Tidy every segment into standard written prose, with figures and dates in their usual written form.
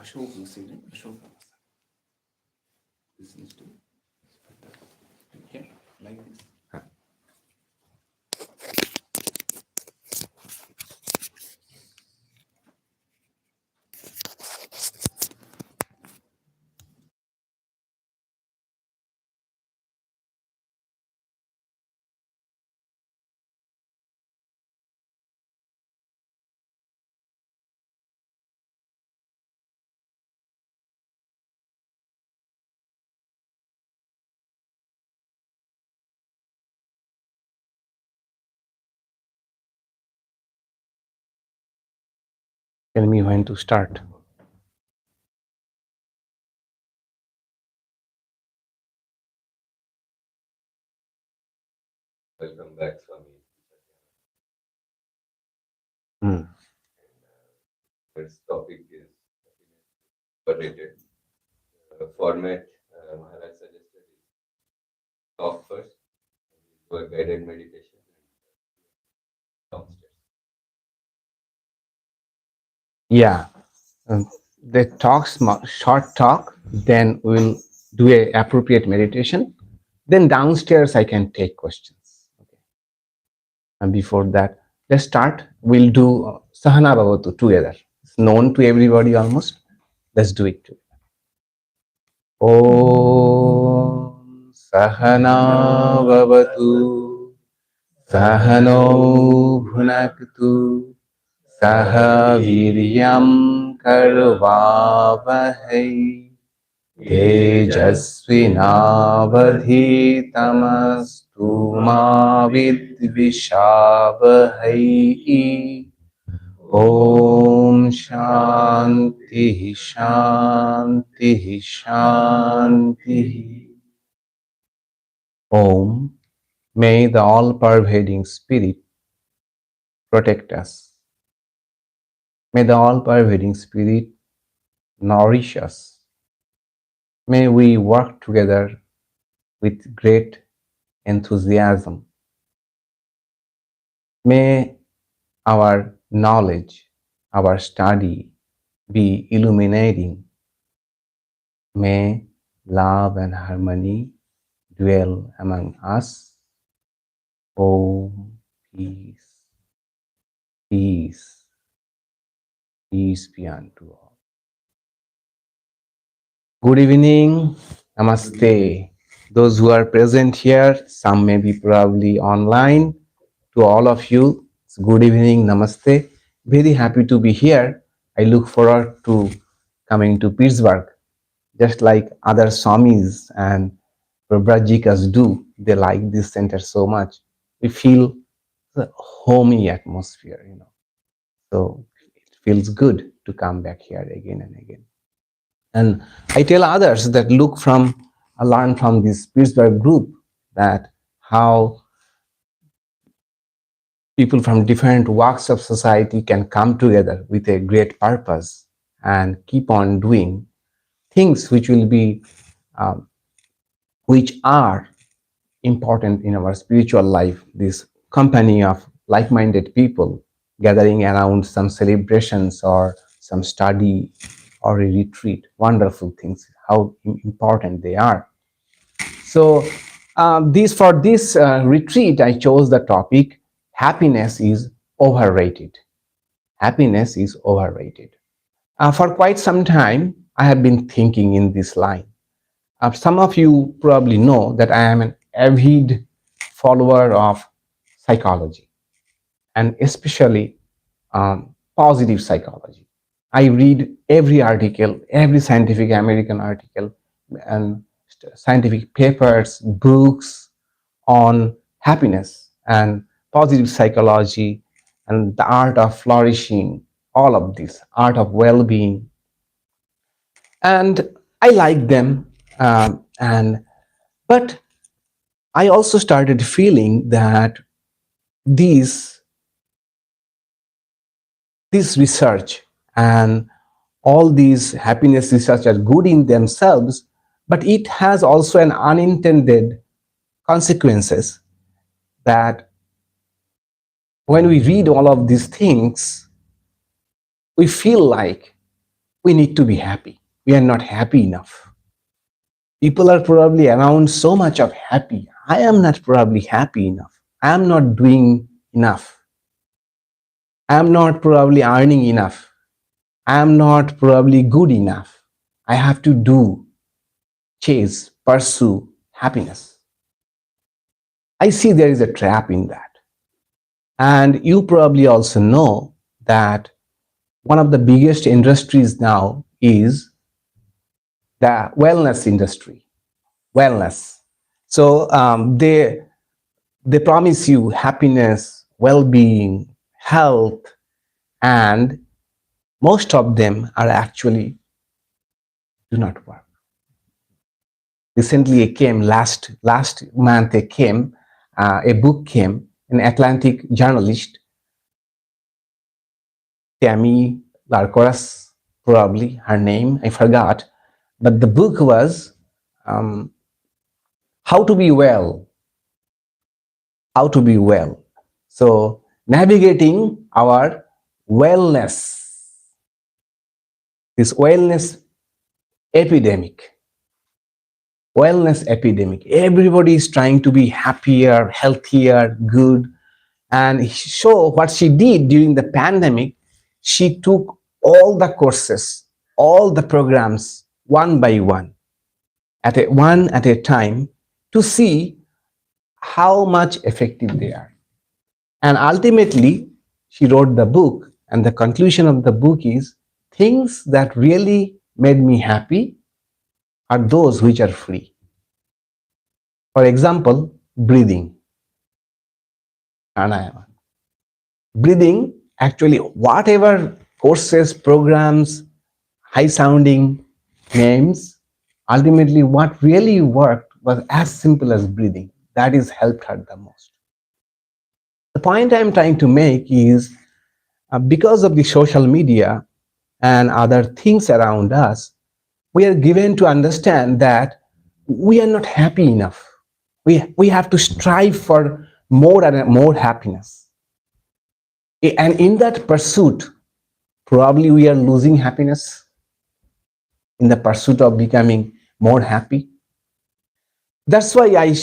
Ashok, you see, right? Ashok. This needs to here, like this. Tell me when to start. Welcome back, Swami. This topic is overrated. Format Maharaj suggested is talk first, do a guided meditation, and downstairs. Yeah, the short talk, then we'll do a appropriate meditation. Then downstairs I can take questions. Okay. And before that, let's start. We'll do Sahana Bhavatu together. It's known to everybody almost. Let's do it together. Om Sahana Bhavatu Sahano Bhunaktu Sahaviryam Karvavahai Tejasvinavadhitamastu ma vidvishavahai. Om Shanti Shanti Shanti. Om. May the all-pervading Spirit protect us. May the all-pervading Spirit nourish us. May we work together with great enthusiasm. May our knowledge, our study be illuminating. May love and harmony dwell among us. Om, peace, peace, peace be unto all. Good evening, namaste. Those who are present here, some may be probably online. To all of you, it's good evening, namaste. Very happy to be here. I look forward to coming to Pittsburgh, just like other Swamis and Prabhujikas do. They like this center so much. We feel the homey atmosphere, So it feels good to come back here again and again. And I tell others that learn from this Pittsburgh group that how people from different walks of society can come together with a great purpose and keep on doing things which will be, which are important in our spiritual life. This company of like-minded people gathering around some celebrations or some study or a retreat, wonderful things, how important they are. So for this retreat, I chose the topic, happiness is overrated. Happiness is overrated. For quite some time, I have been thinking in this line. Some of you probably know that I am an avid follower of psychology, and especially positive psychology. I read every article, every scientific American article, and scientific papers, books on happiness and positive psychology and the art of flourishing, all of this, art of well-being. And I like them. But I also started feeling that these research and all these happiness research are good in themselves, but it has also an unintended consequences that when we read all of these things, we feel like We need to be happy. We are not happy enough. People are probably around so much of happy. I am not probably happy enough. I am not doing enough. I am not probably earning enough. I am not probably good enough. I have to do, chase, pursue happiness. I see there is a trap in that. And you probably also know that one of the biggest industries now is the wellness industry. Wellness. So they promise you happiness, well-being, health, and most of them are actually do not work. Recently, it came last month. It came a book came. An Atlantic journalist, Tammy Larkoras, probably her name, I forgot, but the book was um, How to Be Well. How to Be Well. So navigating our wellness, this epidemic, wellness epidemic. Everybody is trying to be happier, healthier, good. And so what she did during the pandemic, she took all the courses, all the programs one by one at a time to see how much effective they are. And ultimately, she wrote the book, and the conclusion of the book is things that really made me happy are those which are free. For example, breathing. Pranayama. Breathing, actually, whatever courses, programs, high sounding names, ultimately, what really worked was as simple as breathing. That is helped her the most. The point I'm trying to make is because of the social media and other things around us, we are given to understand that we are not happy enough. We have to strive for more and more happiness. And in that pursuit, probably we are losing happiness in the pursuit of becoming more happy. That's why I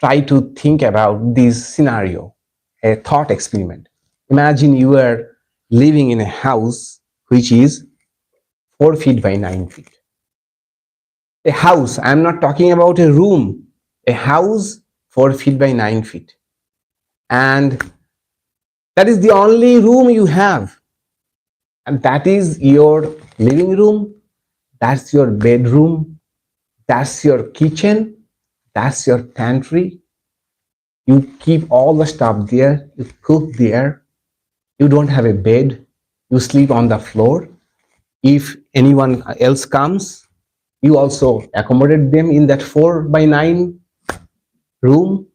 try to think about this scenario, a thought experiment. Imagine you are living in a house which is 4 feet by 9 feet. A house, I'm not talking about a room, a house 4 feet by 9 feet. And that is the only room you have. And that is your living room, that's your bedroom, that's your kitchen, that's your pantry. You keep all the stuff there, you cook there, you don't have a bed, you sleep on the floor. If anyone else comes, you also accommodate them in that 4 by 9 room.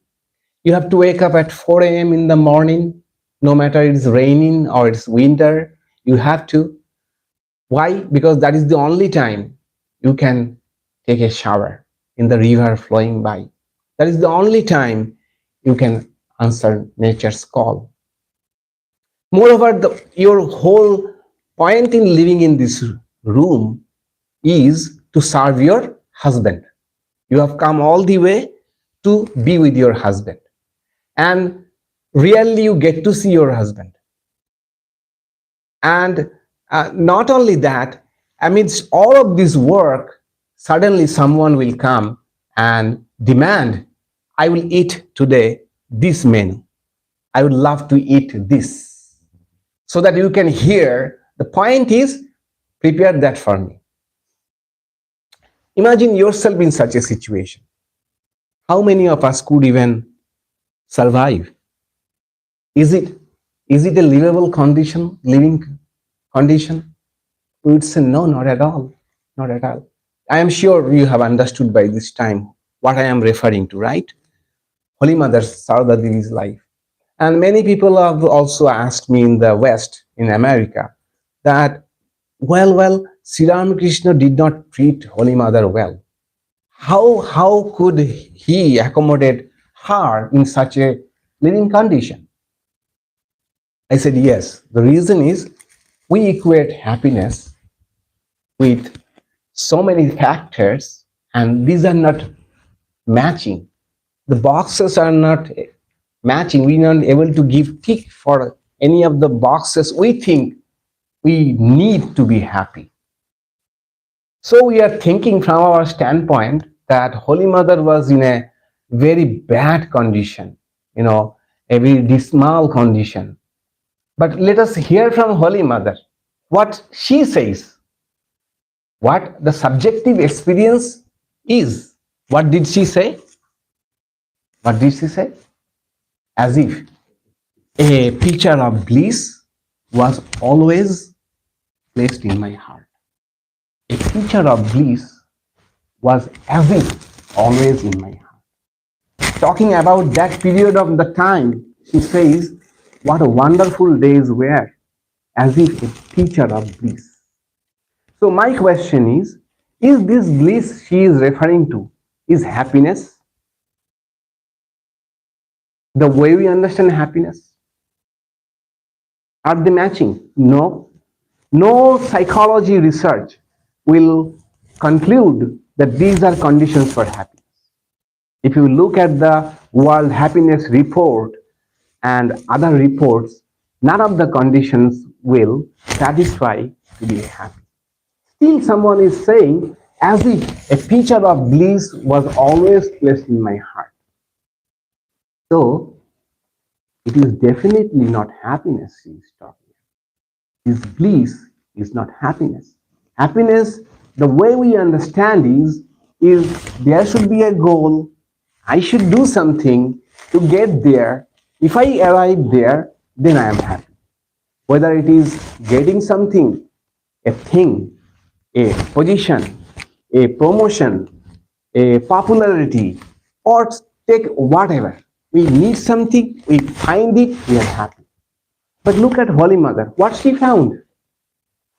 You have to wake up at 4 a.m. in the morning, no matter it's raining or it's winter, you have to. Why? Because that is the only time you can take a shower in the river flowing by. That is the only time you can answer nature's call. Moreover, your whole point in living in this room is to serve your husband. You have come all the way to be with your husband. And rarely you get to see your husband. And not only that, amidst all of this work, suddenly someone will come and demand, I will eat today this menu. I would love to eat this. So that you can hear, the point is, prepare that for me. Imagine yourself in such a situation. How many of us could even survive? Is it a livable condition, living condition? We would say no, not at all. Not at all. I am sure you have understood by this time what I am referring to, right? Holy Mother Sarada Devi's life. And many people have also asked me in the West, in America, that, Sri Ramakrishna did not treat Holy Mother well. How could he accommodate her in such a living condition? I said, yes, the reason is We equate happiness with so many factors, and these are not matching. The boxes are not matching. We are not able to give tick for any of the boxes we think we need to be happy. So we are thinking from our standpoint that Holy Mother was in a very bad condition, a very dismal condition. But let us hear from Holy Mother what she says, what the subjective experience is. What did she say? What did she say? As if a picture of bliss was always placed in my heart. A picture of bliss was as if always in my heart. Talking about that period of the time, she says, what a wonderful days were, as if a picture of bliss. So my question is this bliss she is referring to, is happiness the way we understand happiness? Are they matching? No. No psychology research will conclude that these are conditions for happiness. If you look at the World Happiness Report and other reports, none of the conditions will satisfy to be happy. Still, someone is saying, as if a picture of bliss was always placed in my heart. So, it is definitely not happiness she is talking about. This bliss is not happiness. Happiness, the way we understand is there should be a goal. I should do something to get there. If I arrive there, then I am happy. Whether it is getting something, a thing, a position, a promotion, a popularity, or take whatever. We need something, we find it, we are happy. But look at Holy Mother. What she found?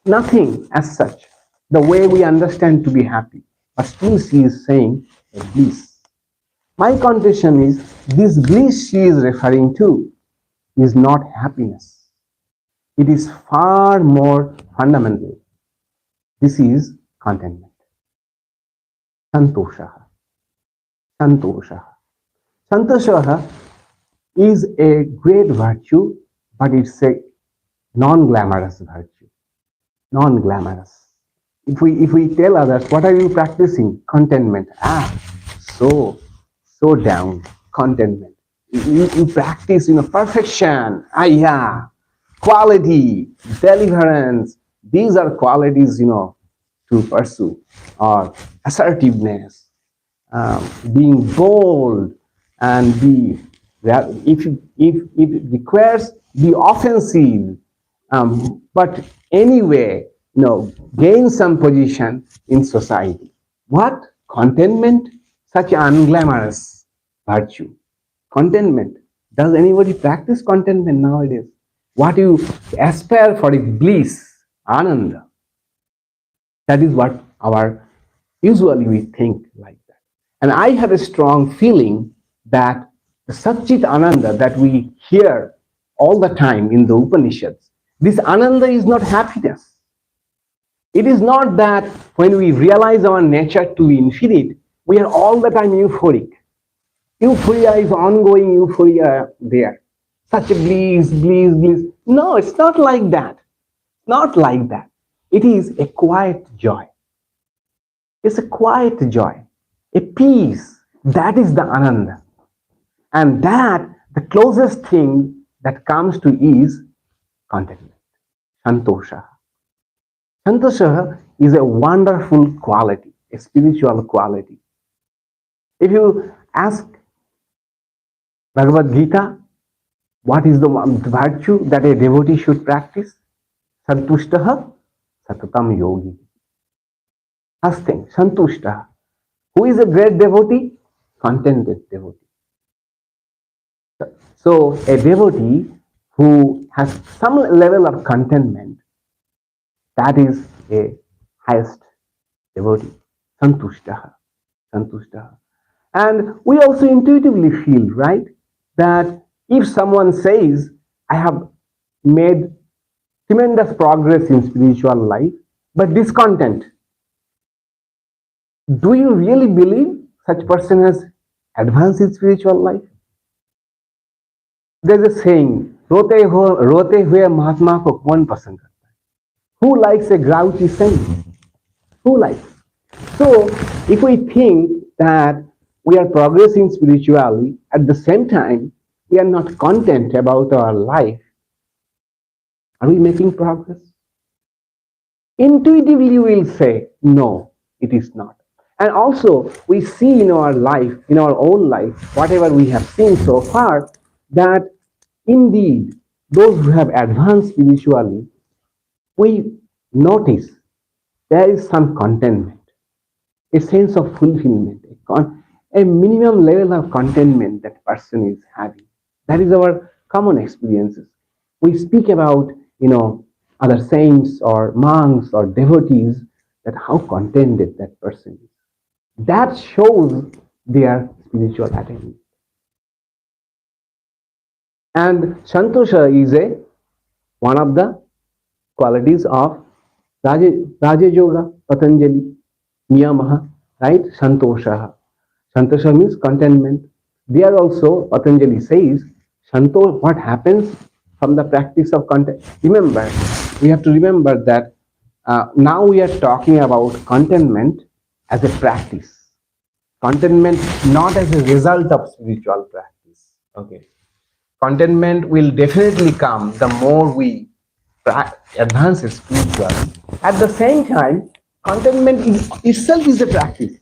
Nothing as such. The way we understand to be happy. But still she is saying a bliss. My condition is this bliss she is referring to is not happiness. It is far more fundamental. This is contentment. Santoshaha. Santoshaha. Santoshaha is a great virtue, but it's a non-glamorous virtue. Non-glamorous. If we tell others, what are you practicing? Contentment. So down. Contentment. You practice, perfection. Yeah. Quality, deliverance. These are qualities, to pursue. Or assertiveness, being bold, and be that if it requires be offensive, but anyway, gain some position in society. What? Contentment? Such an unglamorous virtue. Contentment. Does anybody practice contentment nowadays? What you aspire for is bliss, ananda. That is what our usually we think like that. And I have a strong feeling that the Satchit Ananda that we hear all the time in the Upanishads, this Ananda is not happiness. It is not that when we realize our nature to be infinite, we are all the time euphoric. Euphoria is ongoing euphoria there. Such a bliss, bliss, bliss. No, it's not like that. Not like that. It is a quiet joy. It's a quiet joy, a peace. That is the Ananda. And that, the closest thing that comes to is contentment, Santosha. Santosha is a wonderful quality, a spiritual quality. If you ask Bhagavad Gita, what is the virtue that a devotee should practice? Santushtaha Satatam Yogi. First thing, Santushtaha. Who is a great devotee? Contented devotee. So a devotee who has some level of contentment, that is a highest devotee. Santushtaha. Santushtaha. And we also intuitively feel, right, that if someone says, I have made tremendous progress in spiritual life, but discontent. Do you really believe such person has advanced in spiritual life? There's a saying, रोते हुए महात्मा को कौन पसंद करता है? Who likes a grouchy saint? Who likes? So, if we think that we are progressing spiritually, at the same time, we are not content about our life, are we making progress? Intuitively, we'll say, no, it is not. And also, we see in our life, in our own life, whatever we have seen so far, that indeed, those who have advanced spiritually, we notice there is some contentment, a sense of fulfillment, a minimum level of contentment that person is having. That is our common experiences. We speak about, other saints or monks or devotees, that how contented that person is. That shows their spiritual attainment. And Santosha is one of the qualities of Raja Yoga, Patanjali, Niyamaha, right? Santosha. Santosha means contentment. There also, Patanjali says, Santosh, what happens from the practice of content? Remember, we have to remember that now we are talking about contentment as a practice. Contentment not as a result of spiritual practice. Okay. Contentment will definitely come the more we advance spiritually. At the same time, contentment itself is a practice.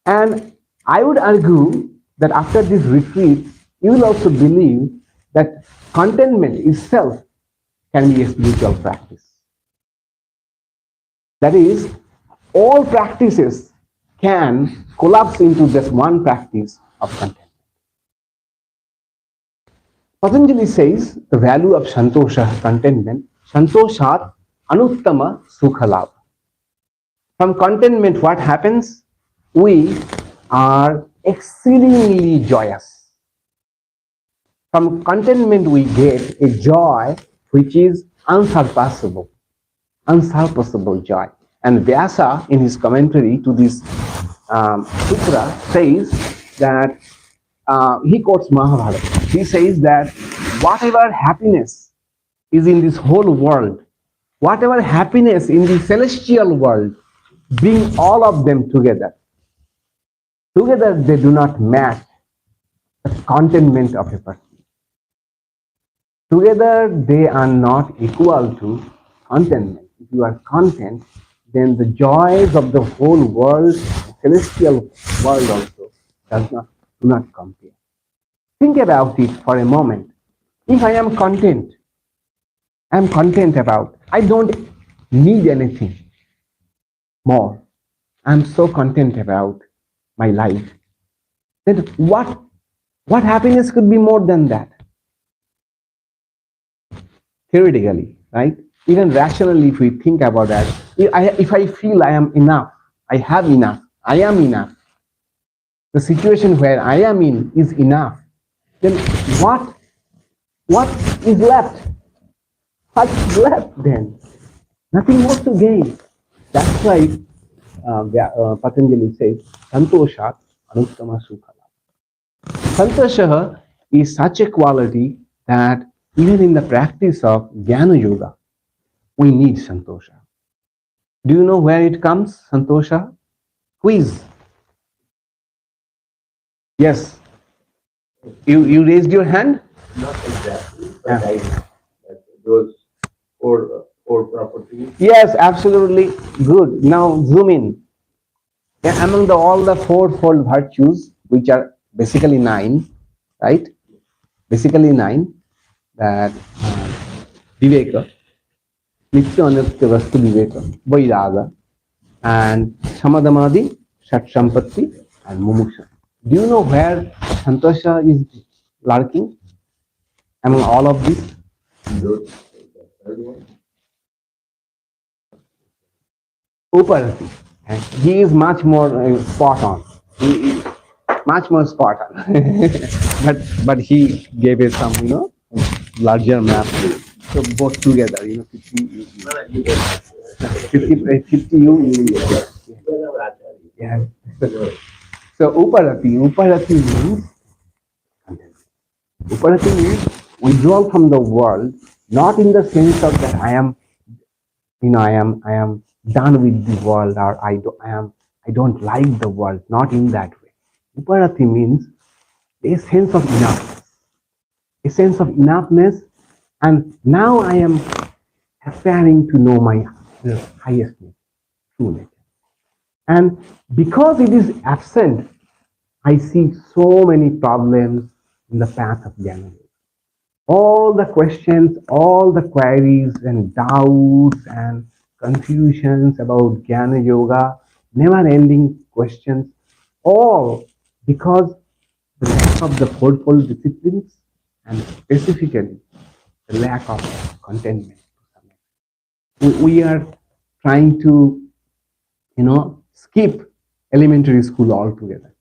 And I would argue that after this retreat, you will also believe that contentment itself can be a spiritual practice. That is, all practices can collapse into this one practice of contentment. Patanjali says the value of Santosha, contentment, Santoshat Anuttama Sukhalabha. From contentment, what happens? We are exceedingly joyous. From contentment, we get a joy which is unsurpassable joy. And Vyasa, in his commentary to this sutra, says that he quotes Mahabharata. He says that whatever happiness is in this whole world, whatever happiness in the celestial world, bring all of them together. Together they do not match the contentment of a person. Together they are not equal to contentment. If you are content, then the joys of the whole world, the celestial world also, do not compare. Think about it for a moment. If I am content, I don't need anything more. I'm so content about my life. Then what happiness could be more than that? Theoretically, right? Even rationally, if we think about that, if I feel I am enough, I have enough, I am enough, the situation where I am in is enough, then what is left? What's left then? Nothing more to gain. That's why Patanjali says, Santoshat Anuttama Sukhala. Santosha is such a quality that even in the practice of Jnana Yoga, we need Santosha. Do you know where it comes, Santosha? Quiz. Yes. You raised your hand? Not exactly, but I that those four properties. Yes, absolutely. Good. Now zoom in. Among all the fourfold virtues, which are basically 9, right? Basically 9, that Viveka, Nitya Anitya Vastu Viveka, Vairaga, and Samadhamadi, Shat Sampatti, and Mumuksha. Do you know where Santosha is lurking among all of these? Uparati. And he is much more spot on. He is much more spot on. but he gave it some, larger map. So both together, 50 you, No, no, you can. 50 you. Yeah. So Uparati means Uparati means withdrawal from the world, not in the sense of that I am done with the world, or I don't like the world, not in that way. Uparati means a sense of enough, a sense of enoughness, and now I am aspiring to know my highest nature, true nature. And because it is absent, I see so many problems in the path of Jnana. All the questions, all the queries and doubts and confusions about Jnana Yoga, never ending questions, all because the lack of the fourfold disciplines and specifically the lack of contentment. We are trying to, skip elementary school altogether.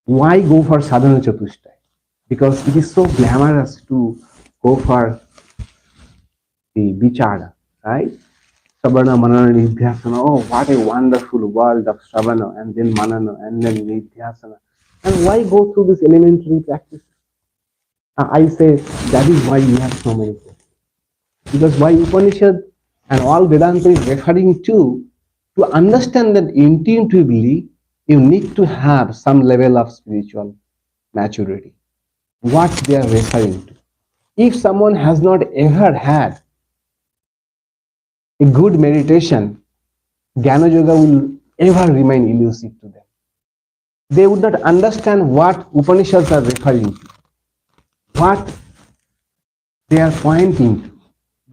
Why go for sadhana chatushtay? Because it is so glamorous to go for the vichara, right? Sravana, Manana, Nidhyasana. Oh, what a wonderful world of Sravana and then Manana and then Nidhyasana. And why go through this elementary practice? I say that is why we have so many questions. Because why Upanishad and all Vedanta is referring to understand that intuitively you need to have some level of spiritual maturity. What they are referring to. If someone has not ever had a good meditation, Jnana Yoga will ever remain elusive to them. They would not understand what Upanishads are referring to, what they are pointing to.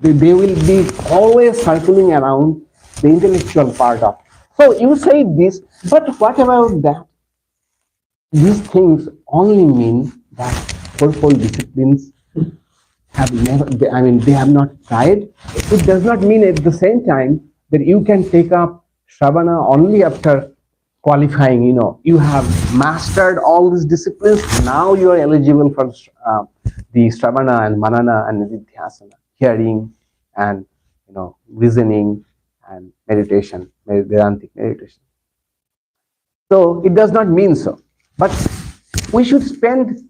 They will be always circling around the intellectual part of. So you say this, but what about that? These things only mean that fourfold disciplines have never, they have not tried. It does not mean at the same time that you can take up Shravana only after qualifying. You have mastered all these disciplines. Now you are eligible for the Shravana and Manana and Nidhyasana, hearing and reasoning and meditation, Vedantic meditation. So it does not mean so. But we should spend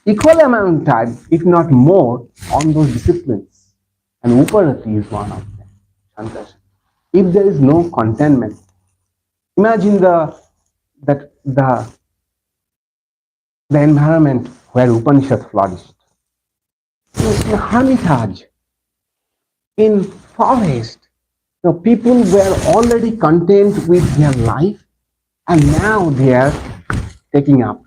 equal amount of time, if not more, on those disciplines. And Uparati is one of them. Shankaracharya. If there is no contentment, imagine the environment where Upanishad flourished. In a hermitage, in forest, people were already content with their life, and now they are taking up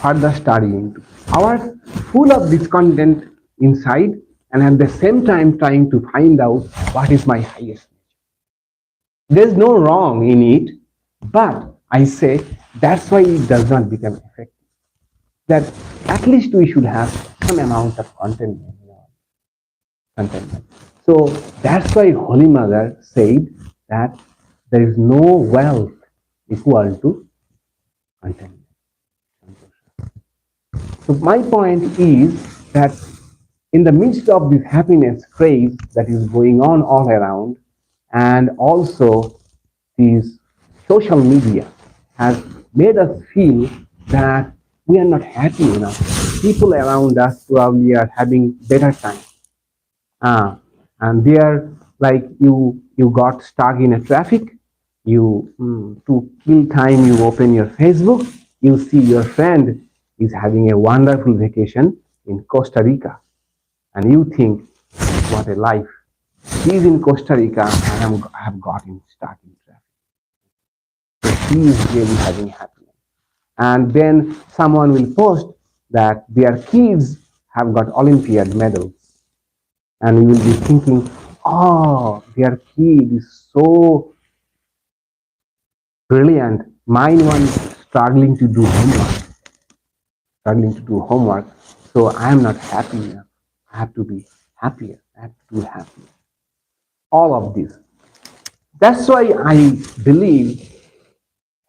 further studying. Our full of discontent inside, and at the same time trying to find out what is my highest nature. There's no wrong in it, but I say that's why it does not become effective. That at least we should have some amount of contentment. Contentment. So that's why Holy Mother said that there is no wealth equal to contentment. So my point is that in the midst of this happiness craze that is going on all around, and also this social media has made us feel that we are not happy enough. People around us probably are having better time. And they are like you got stuck in a traffic, to kill time you open your Facebook, you see your friend is having a wonderful vacation in Costa Rica, and you think, what a life. He's in Costa Rica and I have gotten stuck in traffic. So he is really having happiness. And then someone will post that their kids have got Olympiad medals, and you will be thinking, oh, their kid is so brilliant. Mine one struggling to do homework, So I am not happy enough. I have to be happier. I have to do happier. All of this. That's why I believe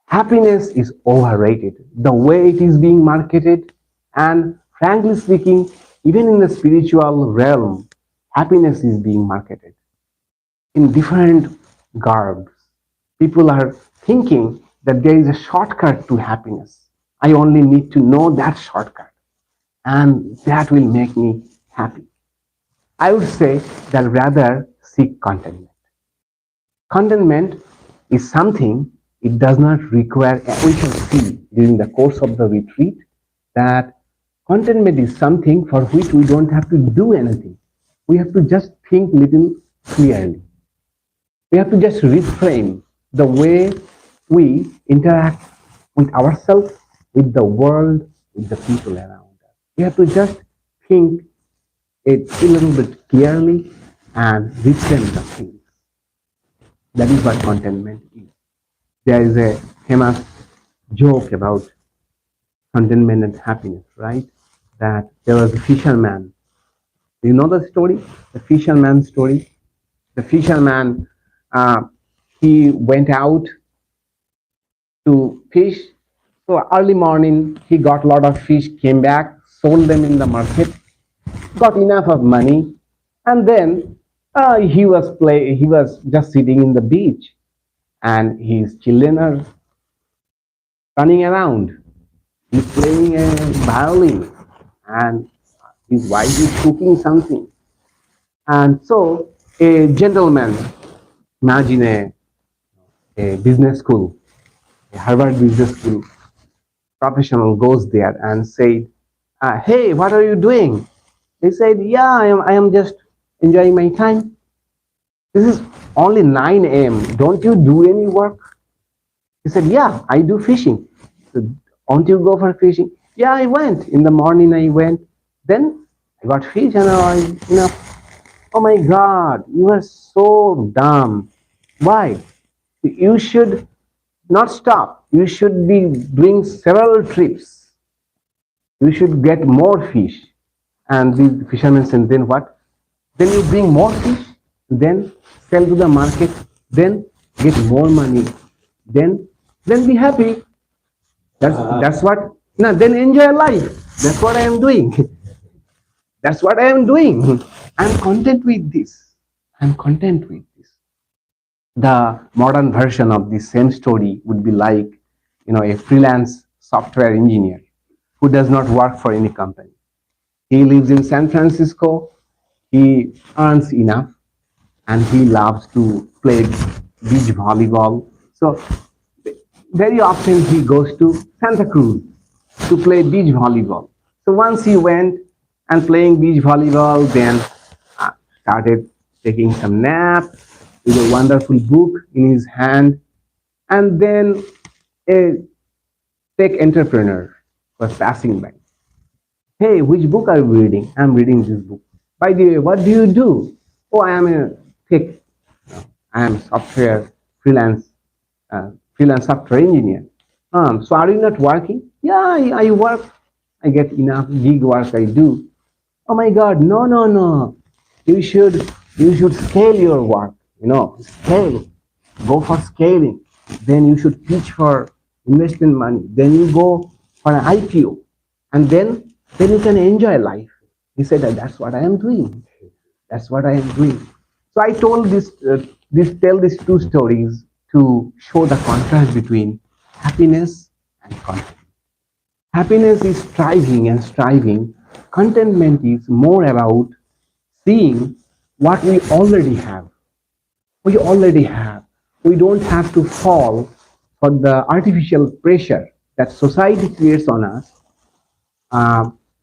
happiness is overrated. The way it is being marketed, and frankly speaking, Even in the spiritual realm, happiness is being marketed in different garbs. People are thinking that there is a shortcut to happiness. I only need to know that shortcut, and that will make me happy. I would say that rather seek contentment. Contentment is something, it does not require, we shall see during the course of the retreat that contentment is something for which we don't have to do anything. We have to just think little clearly. We have to just reframe the way we interact with ourselves, with the world, with the people around us. We have to just think it a little bit clearly and reframe the things. That is what contentment is. There is a famous joke about contentment and happiness, right? That there was a fisherman. Do you know the story? The fisherman story? The fisherman, uh, he went out to fish. So early morning, he got a lot of fish, came back, sold them in the market, got enough of money, and then he was just sitting in the beach, and his children are running around. He's playing a violin, and his wife is cooking something. And so a gentleman, imagine a business school, a Harvard business school professional goes there and said, "Hey, what are you doing?" He said, "Yeah, I am just enjoying my time. This is only 9 a.m. Don't you do any work?" He said, "Yeah, I do fishing." So, "Won't you go for fishing?" "Yeah, I went. In the morning I went. Then I got fish and oh my God, you are so dumb. Why? You should not stop. You should be doing several trips. You should get more fish." And the fisherman said, "Then what? Then you bring more fish, then sell to the market, then get more money, then be happy. That's what. Now then enjoy life. That's what I am doing. That's what I am doing. I'm content with this. I'm content with this." The modern version of the same story would be like, a freelance software engineer who does not work for any company. He lives in San Francisco. He earns enough, and he loves to play beach volleyball. So very often he goes to Santa Cruz to play beach volleyball. So once he went and playing beach volleyball, then started taking some nap with a wonderful book in his hand, and then a tech entrepreneur was passing by. "Hey, which book are you reading?" "I'm reading this book." "By the way, what do you do?" "Oh, I am a tech. I am software freelance freelance software engineer." So are you not working?" "Yeah, I work. I get enough gig work I do." "Oh my God, no, no, no. You should you should scale your work. Scale. Go for scaling. Then you should pitch for investment money. Then you go for an IPO, and then you can enjoy life." He said that that's what I am doing. That's what I am doing. So I told tell these two stories to show the contrast between happiness and content. Happiness is striving and striving. Contentment is more about seeing what we already have. We already have. We don't have to fall for the artificial pressure that society creates on us.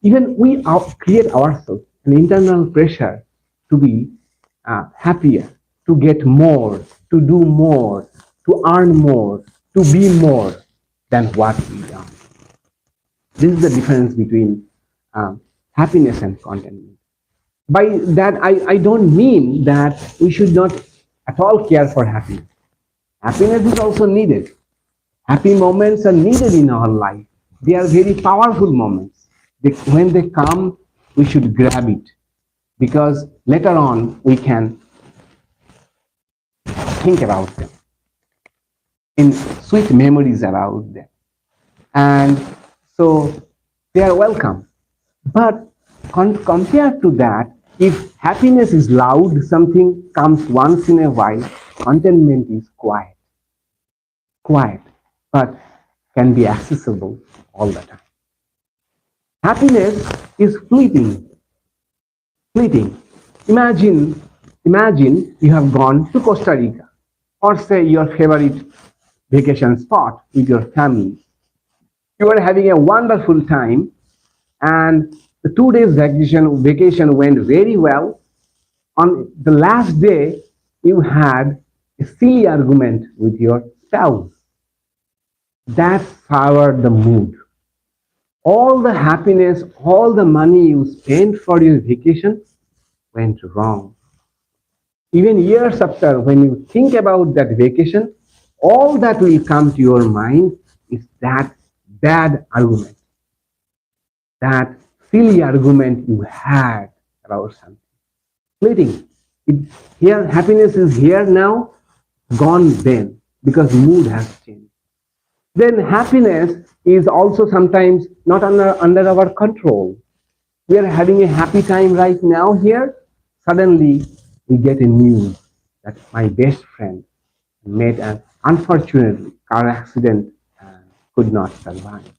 Even we create ourselves an internal pressure to be happier, to get more, to do more, to earn more, to be more than what we are. This is the difference between happiness and contentment. By that, I don't mean that we should not at all care for happiness. Happiness is also needed. Happy moments are needed in our life. They are very powerful moments. When they come, we should grab it, because later on we can think about them, in sweet memories about them. And so they are welcome. But Compared to that, if happiness is loud, something comes once in a while, contentment is quiet, but can be accessible all the time. Happiness is fleeting. Imagine, imagine you have gone to Costa Rica or say your favorite vacation spot with your family. You are having a wonderful time and the 2 days vacation went very well. On the last day, you had a silly argument with your spouse. That soured the mood. All the happiness, all the money you spent for your vacation went wrong. Even years after, when you think about that vacation, all that will come to your mind is that bad argument, that silly argument you had about something. Fleeting. It, here, happiness is here now, gone then, because mood has changed. Then happiness is also sometimes not under our control. We are having a happy time right now here. Suddenly, we get a news that my best friend made an unfortunately car accident and could not survive.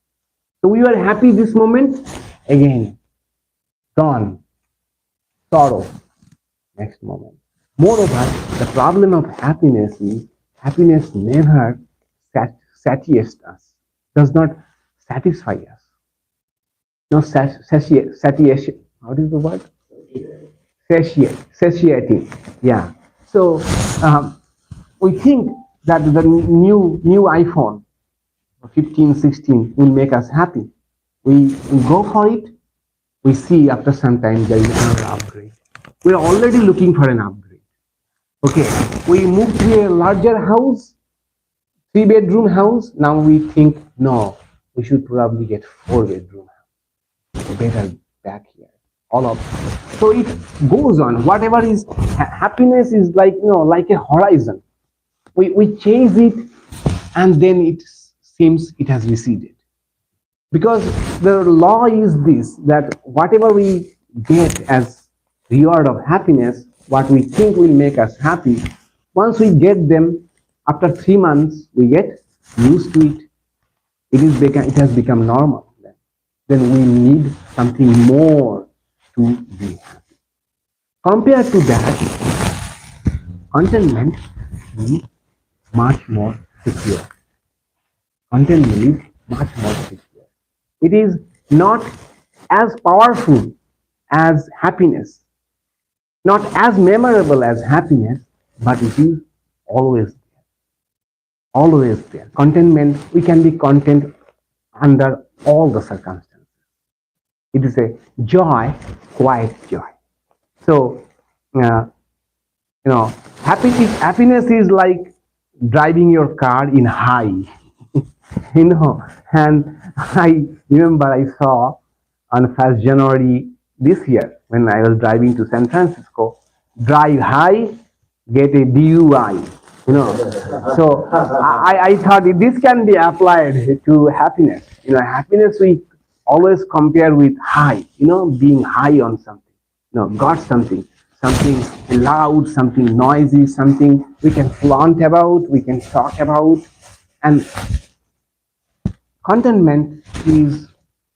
So we were happy this moment, again, gone, sorrow, next moment. Moreover, the problem of happiness is happiness never satiates us, does not satisfy us. No satiation. How is the word? Satiating. Yeah. So we think that the new iPhone 15, 16 will make us happy. We go for it. We see after some time there is another upgrade. We are already looking for an upgrade. Okay, we move to a larger house, 3 bedroom house. Now we think, no, we should probably get 4 bedroom house. Better back here. All of so it goes on. Whatever is happiness is like like a horizon. We chase it, and then it seems it has receded. Because the law is this, that whatever we get as reward of happiness, what we think will make us happy, once we get them, after 3 months, we get used to it. It has become normal. Then we need something more to be happy. Compared to that, contentment is much more secure. Contentment is much more secure. It is not as powerful as happiness, not as memorable as happiness, but it is always there. Always there. Contentment, we can be content under all the circumstances. It is a joy, quiet joy. So, uh, happiness is like driving your car in high. And I remember I saw on 1st January this year when I was driving to San Francisco, drive high, get a DUI. So I thought this can be applied to happiness. Happiness we always compare with high. Being high on something. Got something, something loud, something noisy, something we can flaunt about, we can talk about, and contentment is,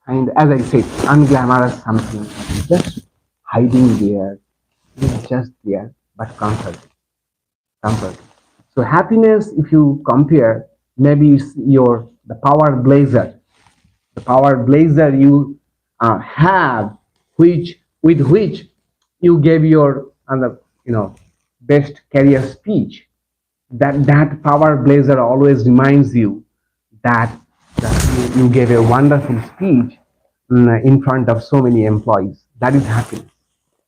and as I said, unglamorous something, just hiding there, just there, but comfort. So happiness, if you compare, maybe it's the power blazer you have, which with which you gave your best career speech. That power blazer always reminds you that, you gave a wonderful speech in front of so many employees. That is happiness.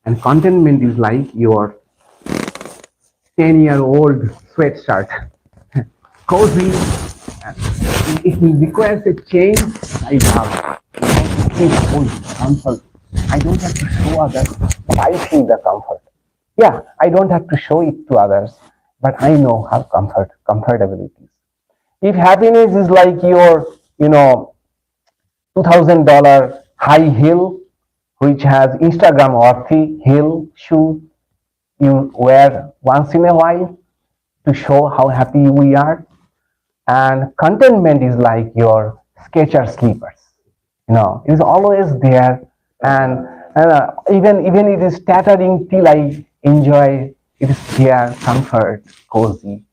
And contentment is like your 10-year-old sweatshirt. Cozy. If it requires a change, I love it. Comfort. I don't have to show others, but I feel the comfort. Yeah, I don't have to show it to others, but I know how comfortable it is. If happiness is like your, $2,000 high heel, which has Instagram worthy heel shoes you wear once in a while to show how happy we are. And contentment is like your Skechers slippers. It is always there, and even it is tattering till I enjoy. It is there, comfort, cozy.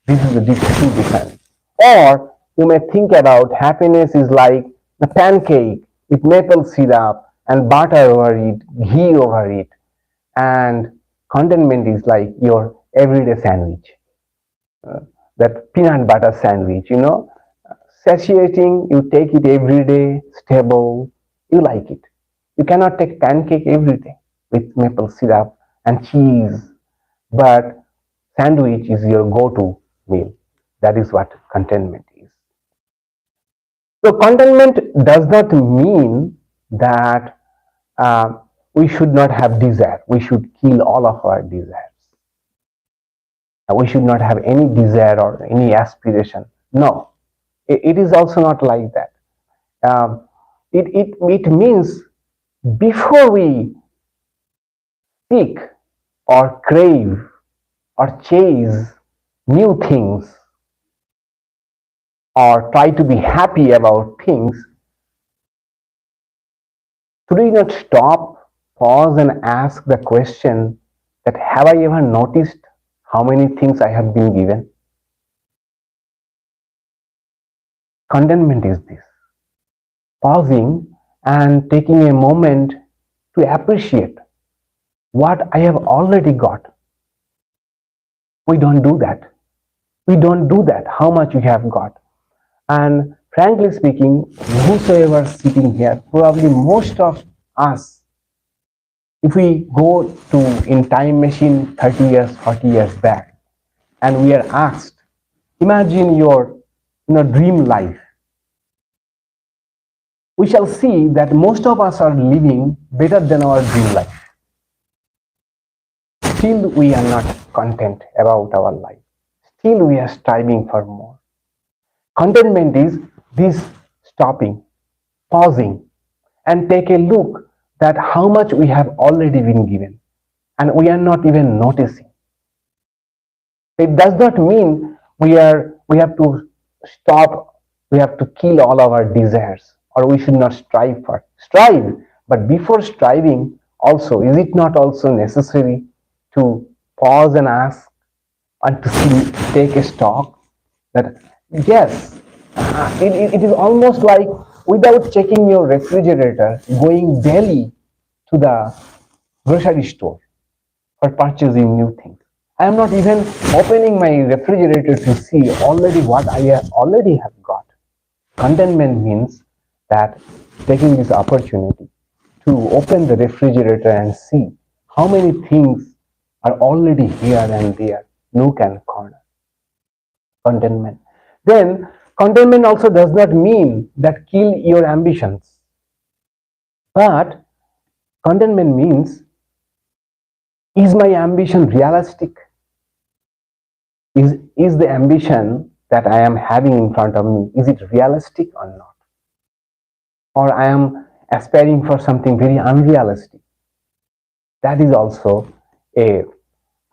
This is the true difference. Or you may think about happiness is like the pancake with maple syrup and butter over it, ghee over it, and contentment is like your everyday sandwich, that peanut butter sandwich, satiating, you take it every day, stable, you like it. You cannot take pancake every day with maple syrup and cheese, but sandwich is your go-to meal. That is what contentment is. So contentment does not mean that uh, we should not have desire. We should kill all of our desires. We should not have any desire or any aspiration. No, it is also not like that. It means before we seek or crave or chase new things or try to be happy about things, should we not stop, pause, and ask the question that have I ever noticed how many things I have been given? Contentment is this, pausing and taking a moment to appreciate what I have already got. We don't do that. We don't do that, how much we have got. And frankly speaking, whosoever sitting here, probably most of us, if we go to in time machine 30 years, 40 years back, and we are asked, imagine your dream life, we shall see that most of us are living better than our dream life. Still, we are not content about our life. Still, we are striving for more. Contentment is this stopping, pausing, and take a look that how much we have already been given, and we are not even noticing. It does not mean we have to stop, we have to kill all of our desires, or we should not strive. But before striving, also, is it not also necessary to pause and ask and to see, take a stock that yes, it is almost like without checking your refrigerator, going daily to the grocery store for purchasing new things. I am not even opening my refrigerator to see already what I already have got. Contentment means that taking this opportunity to open the refrigerator and see how many things are already here and there, nook and corner. Contentment. Then, contentment also does not mean that kill your ambitions, but contentment means, is my ambition realistic? Is the ambition that I am having in front of me, is it realistic or not? Or I am aspiring for something very unrealistic? That is also a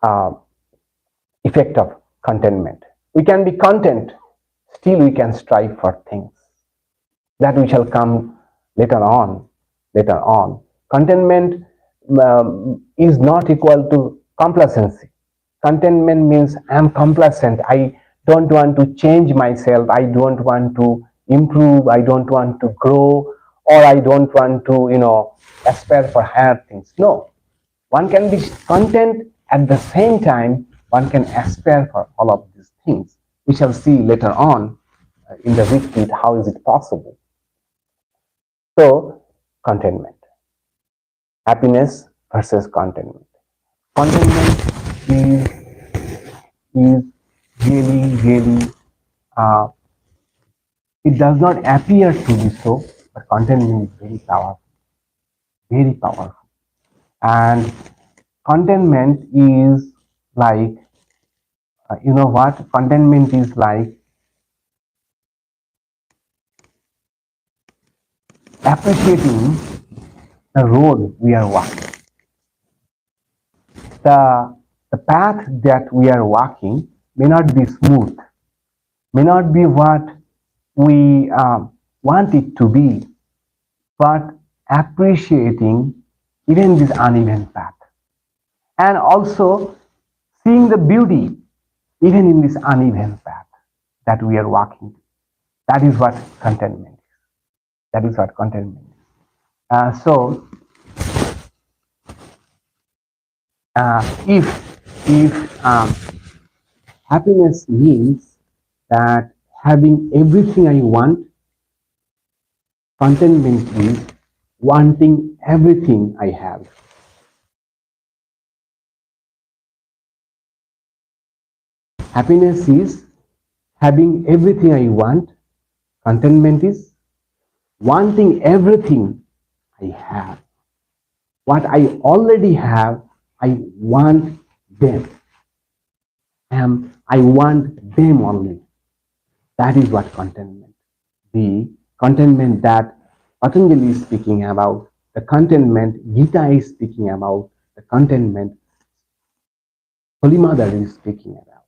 uh, effect of contentment. We can be content, still we can strive for things. That we shall come later on. Later on, contentment is not equal to complacency. Contentment means I am complacent. I don't want to change myself. I don't want to improve. I don't want to grow, or I don't want to, aspire for higher things. No, one can be content at the same time. One can aspire for all of these things. We shall see later on in the retreat how is it possible. So, contentment, happiness versus contentment. Contentment is really, uh, it does not appear to be so, but contentment is very powerful, very powerful. And contentment is like, you know what? Contentment is like appreciating the road we are walking, the path that we are walking may not be smooth, may not be what we want it to be, but appreciating even this uneven path and also seeing the beauty even in this uneven path that we are walking. That is what contentment is. That is what contentment is. So, if happiness means that having everything I want, contentment is wanting everything I have. Happiness is having everything I want. Contentment is wanting everything I have. What I already have, I want them. I want them only. That is what contentment. The contentment that Patanjali is speaking about, the contentment Gita is speaking about, the contentment Holy Mother is speaking about.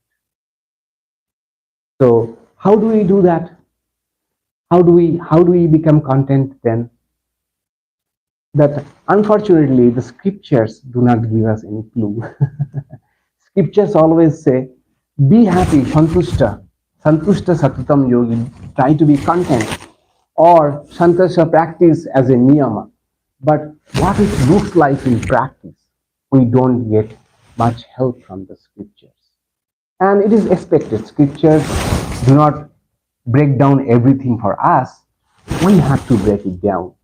So how do we do that? How do we become content then? That unfortunately the scriptures do not give us any clue. Scriptures always say, be happy, santushta, santushta satatam yogi, try to be content, or santushta practice as a niyama. But what it looks like in practice, we don't get much help from the scriptures. And it is expected. Scriptures do not break down everything for us. We have to break it down.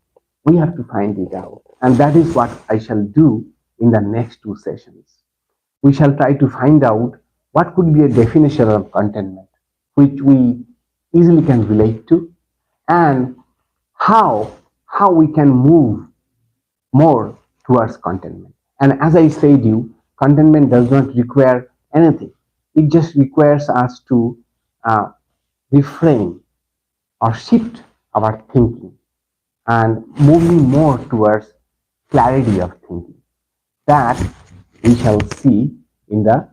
We have to find it out. And that is what I shall do in the next two sessions. We shall try to find out what could be a definition of contentment, which we easily can relate to, and how we can move more towards contentment. And as I said you, contentment does not require anything. It just requires us to uh, reframe or shift our thinking and moving more towards clarity of thinking. That we shall see in the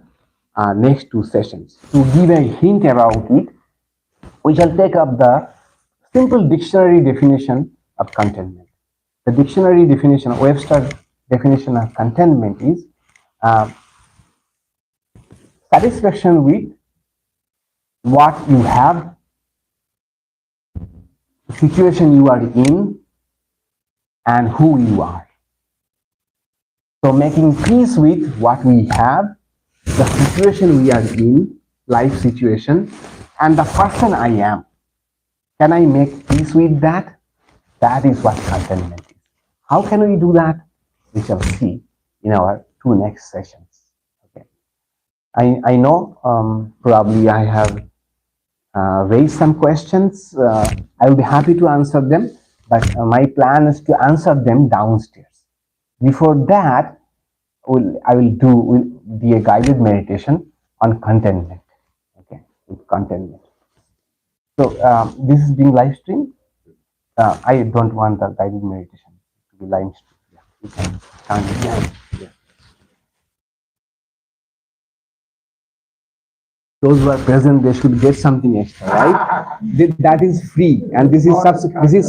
next two sessions. To give a hint about it, we shall take up the simple dictionary definition of contentment. The dictionary definition, Webster definition of contentment is uh, satisfaction with what you have, the situation you are in, and who you are. So making peace with what we have, the situation we are in, life situation, and the person I am. Can I make peace with that? That is what contentment is. How can we do that? We shall see in our two next sessions. Okay. I know probably I have raised some questions. I will be happy to answer them, but my plan is to answer them downstairs. Before that, I will do a guided meditation on contentment. Okay, with contentment. So this is being live streamed. I don't want the guided meditation to be live streamed. Yeah, you can turn it. Yeah. Those who are present, they should get something extra, right? That is free, and this is